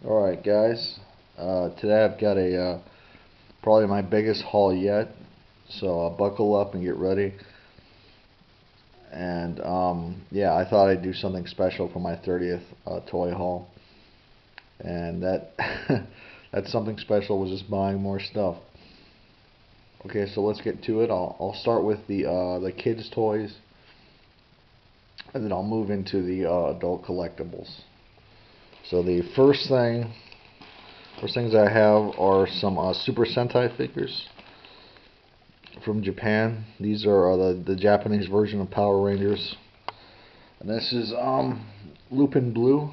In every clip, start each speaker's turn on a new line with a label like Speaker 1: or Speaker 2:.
Speaker 1: Alright guys, today I've got probably my biggest haul yet, so buckle up and get ready. And yeah, I thought I'd do something special for my 30th toy haul. And that something special was just buying more stuff. Okay, so let's get to it. I'll start with the kids' toys, and then I'll move into the adult collectibles. So the first things I have are some Super Sentai figures from Japan. These are the Japanese version of Power Rangers. And this is Lupin Blue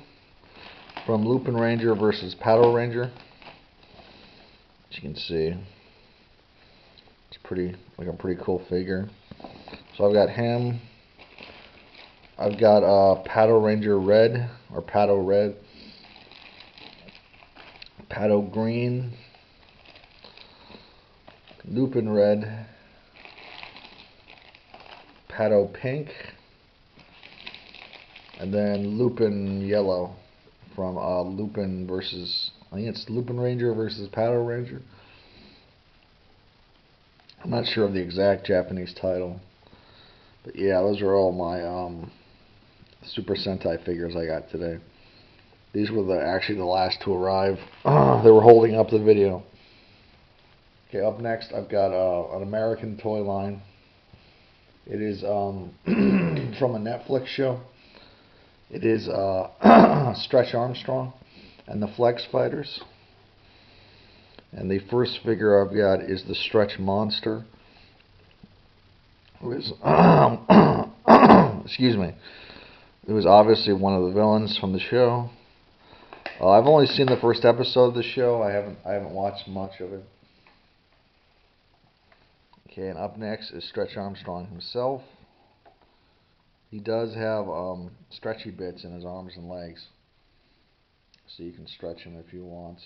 Speaker 1: from Lupin Ranger versus Power Ranger. As you can see, it's a pretty cool figure. So I've got him. I've got Pato Ranger Red, or Pato Red, Pato Green, Lupin Red, Pato Pink, and then Lupin Yellow from Lupin versus, I think it's Lupin Ranger versus Pato Ranger. I'm not sure of the exact Japanese title, but yeah, those are all my Super Sentai figures I got today. These were actually the last to arrive. They were holding up the video. Okay, up next I've got an American toy line. It is from a Netflix show. It is Stretch Armstrong and the Flex Fighters. And the first figure I've got is the Stretch Monster, who is excuse me, it was obviously one of the villains from the show. I've only seen the first episode of the show. I haven't watched much of it. Okay, and up next is Stretch Armstrong himself. He does have stretchy bits in his arms and legs, so you can stretch him if you want.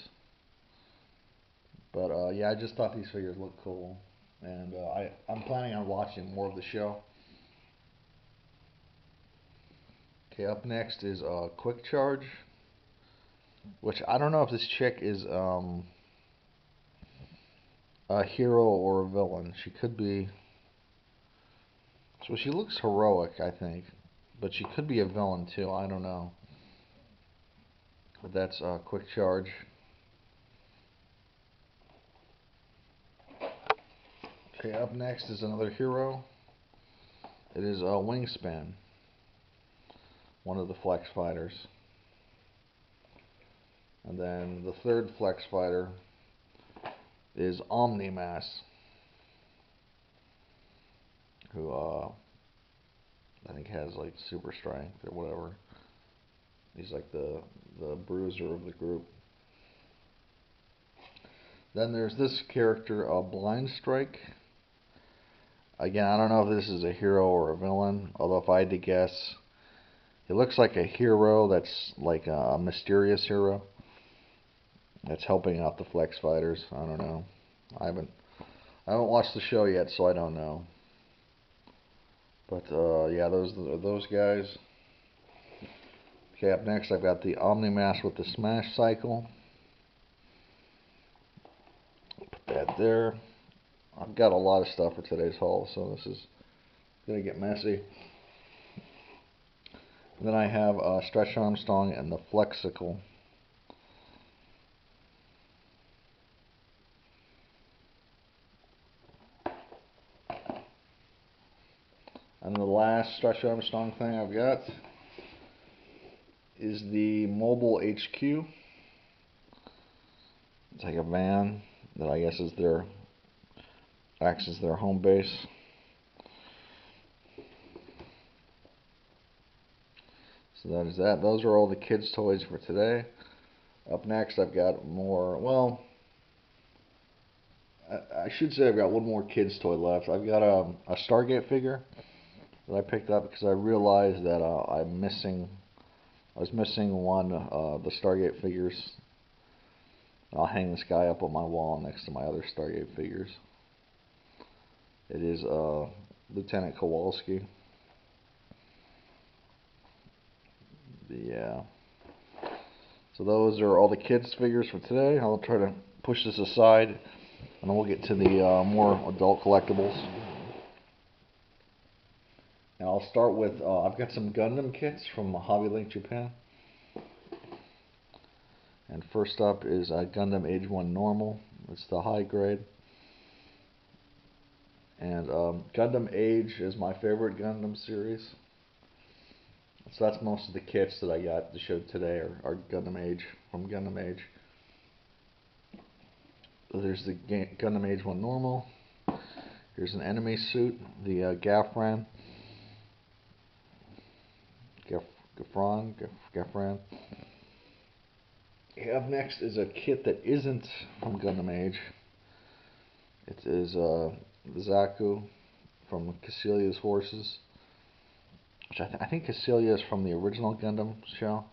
Speaker 1: But yeah, I just thought these figures looked cool, and I'm planning on watching more of the show. Okay, up next is Quick Charge, which I don't know if this chick is a hero or a villain. She could be. So she looks heroic, I think, but she could be a villain too. I don't know. But that's Quick Charge. Okay, up next is another hero. It is Wingspan, one of the Flex Fighters. And then the third Flex Fighter is Omnimass, who I think has like super strength or whatever. He's like the bruiser of the group. Then there's this character, Blind Strike. Again, I don't know if this is a hero or a villain, although if I had to guess, he looks like a hero that's like a mysterious hero that's helping out the Flex Fighters. I don't know. I haven't watched the show yet, so I don't know. But yeah, those guys. Okay, up next I've got the Omnimass with the Smash Cycle. Put that there. I've got a lot of stuff for today's haul, so this is gonna get messy. And then I have Stretch Armstrong and the Flexicle. And the last Stretch Armstrong thing I've got is the Mobile HQ. It's like a van that I guess acts as their home base. So that is that. Those are all the kids' toys for today. Up next, I've got more. Well, I should say I've got one more kids' toy left. I've got a Stargate figure that I picked up because I realized that I was missing one the Stargate figures. I'll hang this guy up on my wall next to my other Stargate figures. It is Lieutenant Kowalski. Yeah. So those are all the kids figures for today. I'll try to push this aside, and then we'll get to the more adult collectibles. And I'll start with, I've got some Gundam kits from Hobby Link Japan. And first up is Gundam Age 1 Normal. It's the high grade. And Gundam Age is my favorite Gundam series. So that's most of the kits that I got to show today are Gundam Age, from Gundam Age. So there's the Gundam Age 1 Normal. Here's an enemy suit, the Gafran. Gafran. Up next is a kit that isn't from Gundam Age. It is Zaku from Cassilia's Horses. Which I think Cassilia is from the original Gundam show.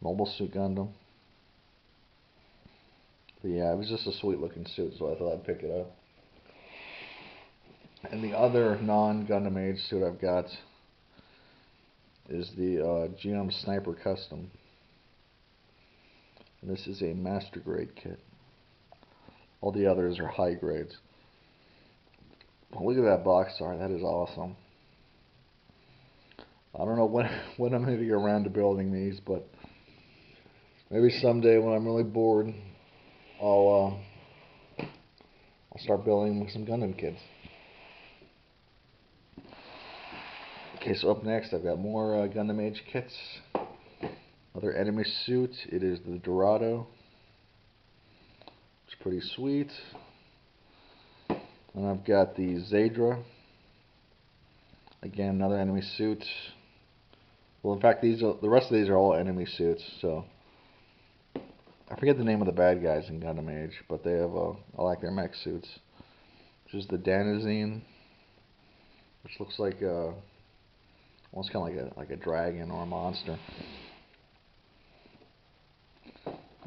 Speaker 1: Mobile Suit Gundam. But yeah, it was just a sweet looking suit, so I thought I'd pick it up. And the other non-Gundam Age suit I've got is the GM Sniper Custom. And this is a master grade kit. All the others are high grades. Well, look at that box art, that is awesome. I don't know when I'm going to get around to building these, but maybe someday when I'm really bored, I'll start building some Gundam kits. Okay, so up next I've got more Gundam Age kits. Another enemy suit. It is the Dorado. It's pretty sweet. And I've got the Zadra. Again, another enemy suit. Well, in fact, the rest of these are all enemy suits. So I forget the name of the bad guys in Gundam Age, but they have I like their mech suits. This is the Danazine, which looks like almost kind of like a dragon or a monster.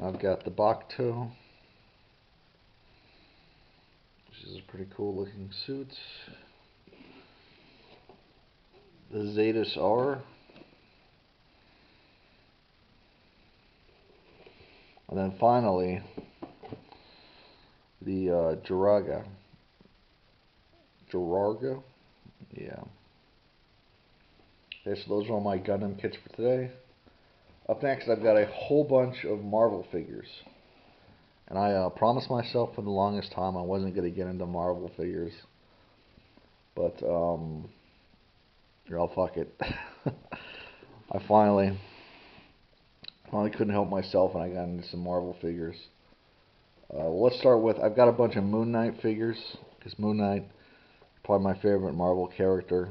Speaker 1: I've got the Bakuto, which is a pretty cool looking suit. The Zetus R. And then finally, the Jiraga. Yeah. Okay, so those are all my Gundam kits for today. Up next, I've got a whole bunch of Marvel figures. And I promised myself for the longest time I wasn't going to get into Marvel figures. But, oh, fuck it. I finally couldn't help myself and I got into some Marvel figures. Well, let's start with, I've got a bunch of Moon Knight figures, because Moon Knight is probably my favorite Marvel character.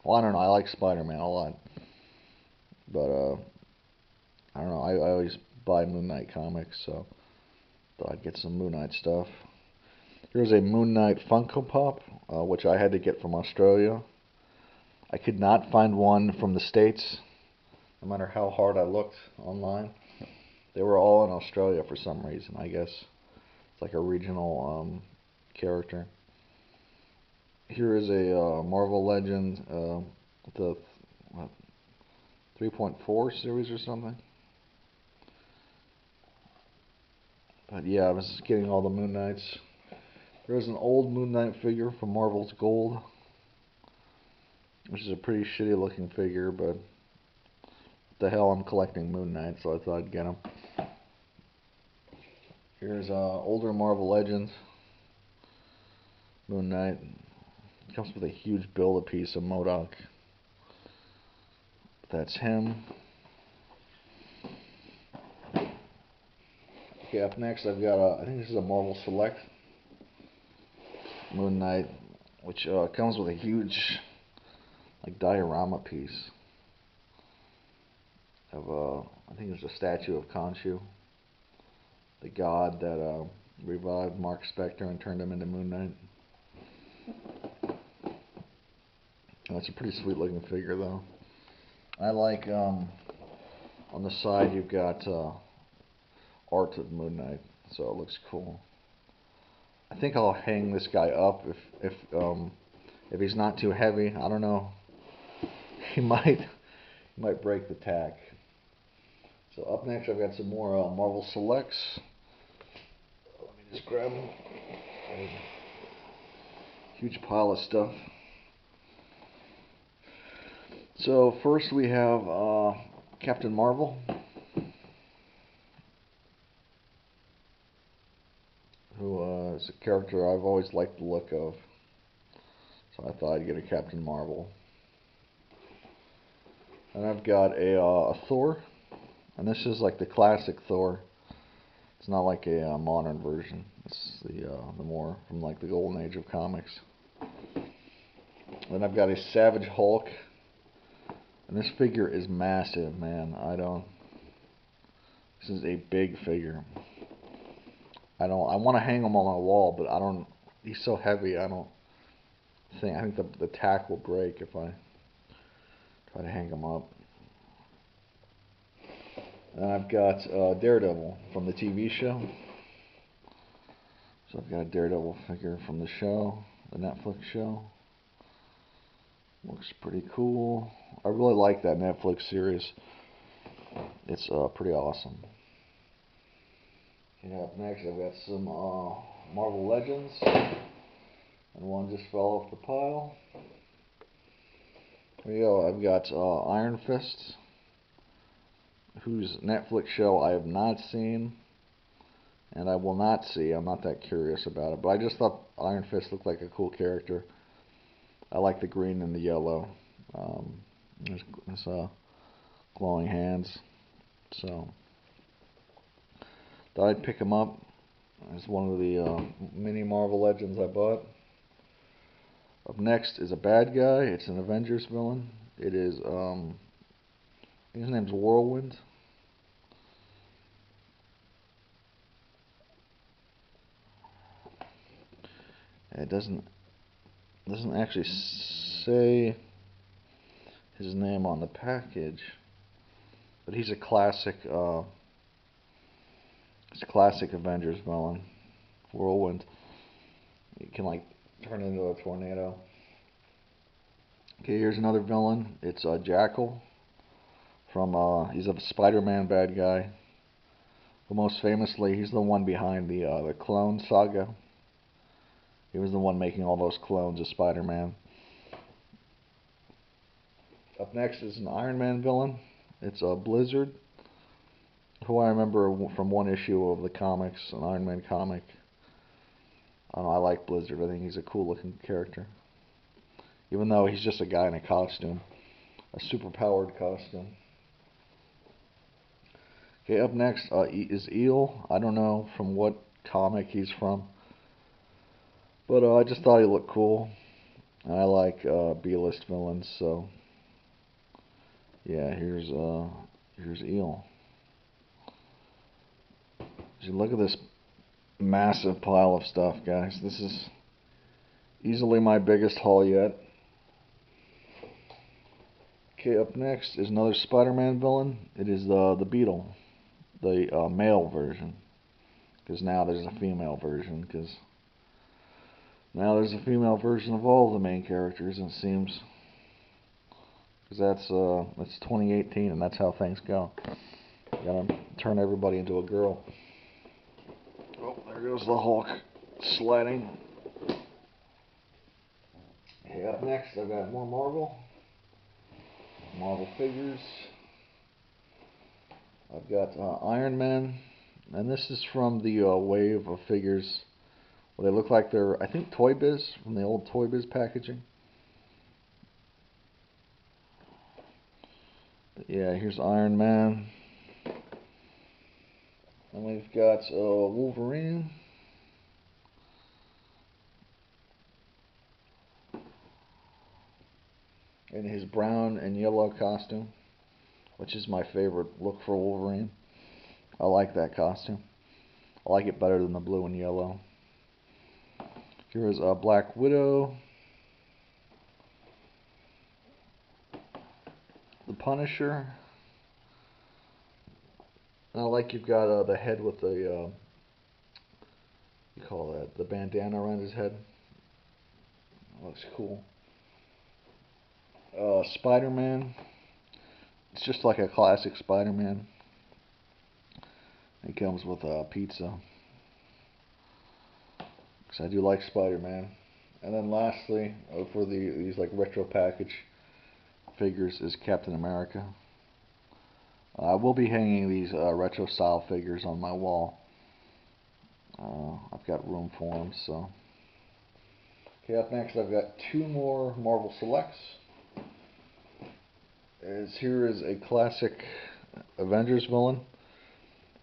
Speaker 1: Well, I don't know, I like Spider-Man a lot. But, I don't know, I always buy Moon Knight comics, so thought I'd get some Moon Knight stuff. Here's a Moon Knight Funko Pop, which I had to get from Australia. I could not find one from the States, no matter how hard I looked online. They were all in Australia for some reason, I guess. It's like a regional character. Here is a Marvel Legend, the 3.4 series or something. But yeah, I was getting all the Moon Knights. There's an old Moon Knight figure from Marvel's Gold, which is a pretty shitty looking figure, but what the hell, I'm collecting Moon Knight, so I thought I'd get him. Here's older Marvel Legends Moon Knight. It comes with a huge Build-A-Piece of MODOK. That's him. Okay, up next I've got I think this is a Marvel Select Moon Knight, which comes with a huge like diorama piece of I think it's a statue of Khonshu, the god that revived Mark Spector and turned him into Moon Knight. That's a pretty sweet looking figure though. I like on the side you've got art of Moon Knight, so it looks cool. I think I'll hang this guy up if he's not too heavy. I don't know. He might break the tack. So up next, I've got some more Marvel Selects. Let me just grab them. There's a huge pile of stuff. So first we have Captain Marvel, who is a character I've always liked the look of. So I thought I'd get a Captain Marvel. And I've got a Thor, and this is like the classic Thor. It's not like a modern version. It's the more from like the golden age of comics. Then I've got a Savage Hulk, and this figure is massive, man. This is a big figure. I want to hang him on my wall, but I don't. He's so heavy. I think the tack will break if I try to hang him up. And I've got Daredevil from the TV show. So I've got a Daredevil figure from the show, the Netflix show. Looks pretty cool. I really like that Netflix series. It's pretty awesome. Okay, up next I've got some Marvel Legends. And one just fell off the pile. Here we go. I've got Iron Fist, whose Netflix show I have not seen, and I will not see. I'm not that curious about it, but I just thought Iron Fist looked like a cool character. I like the green and the yellow. His glowing hands. So thought I'd pick him up. It's one of the mini Marvel Legends I bought. Up next is a bad guy. It's an Avengers villain. It is, his name's Whirlwind. It doesn't actually say his name on the package, but he's a classic. It's a classic Avengers villain. Whirlwind. He can like turn into a tornado. Okay, here's another villain. It's Jackal from he's a Spider-Man bad guy. But most famously, he's the one behind the clone saga. He was the one making all those clones of Spider-Man. Up next is an Iron Man villain. It's Blizzard, who I remember from one issue of the comics, an Iron Man comic. I don't know, I like Blizzard. I think he's a cool looking character. Even though he's just a guy in a costume. A super powered costume. Okay, up next is Eel. I don't know from what comic he's from. But I just thought he looked cool. I like B-list villains, so yeah, here's Eel. Look at this massive pile of stuff, guys. This is easily my biggest haul yet. Okay, up next is another Spider-Man villain. It is the Beetle, the male version. Because now there's a female version. Because now there's a female version of all the main characters, it seems. Because that's 2018, and that's how things go. You gotta turn everybody into a girl. Oh, there goes the Hulk sliding. Okay, up next I've got more Marvel figures. I've got Iron Man, and this is from the wave of figures where they look like they're, I think, Toy Biz, from the old Toy Biz packaging. But yeah, here's Iron Man. And we've got Wolverine. In his brown and yellow costume, which is my favorite look for Wolverine. I like that costume. I like it better than the blue and yellow. Here's a Black Widow. The Punisher. And I like you've got the head with the, you call that, the bandana around his head. Looks cool. Spider-Man. It's just like a classic Spider-Man. It comes with a pizza, because I do like Spider-Man. And then lastly, for these like retro package figures, is Captain America. I will be hanging these retro style figures on my wall. I've got room for them, so. Okay, up next I've got two more Marvel Selects. Here is a classic Avengers villain.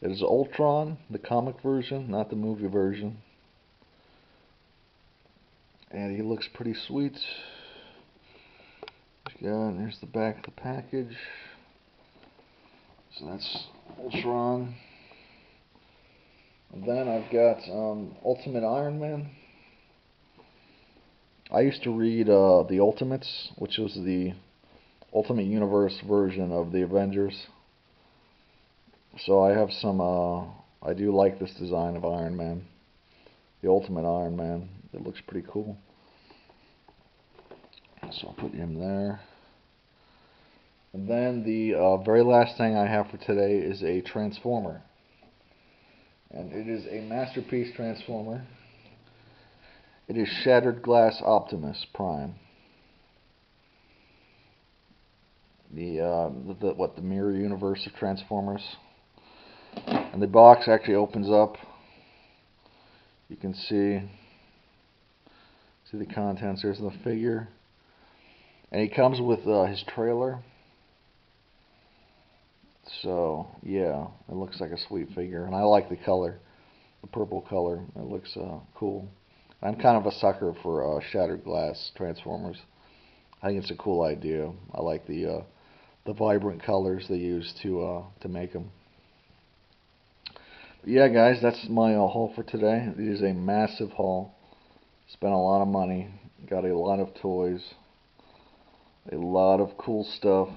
Speaker 1: It is Ultron, the comic version, not the movie version. And he looks pretty sweet. There's the back of the package. So that's Ultron. And then I've got Ultimate Iron Man. I used to read the Ultimates, which was the Ultimate Universe version of the Avengers. So I have some, I do like this design of Iron Man. The Ultimate Iron Man. It looks pretty cool. So I'll put him there. And then the very last thing I have for today is a Transformer. And it is a Masterpiece Transformer. It is Shattered Glass Optimus Prime. The mirror universe of Transformers. And the box actually opens up. You can see the contents. There's the figure. And he comes with his trailer. So, yeah, it looks like a sweet figure. And I like the color, the purple color. It looks cool. I'm kind of a sucker for Shattered Glass Transformers. I think it's a cool idea. I like the vibrant colors they use to make them. But yeah, guys, that's my haul for today. It is a massive haul. Spent a lot of money. Got a lot of toys. A lot of cool stuff.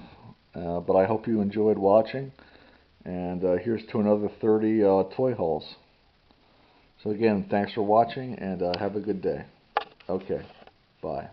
Speaker 1: But I hope you enjoyed watching. And here's to another 30 toy hauls. So again, thanks for watching, and have a good day. Okay, bye.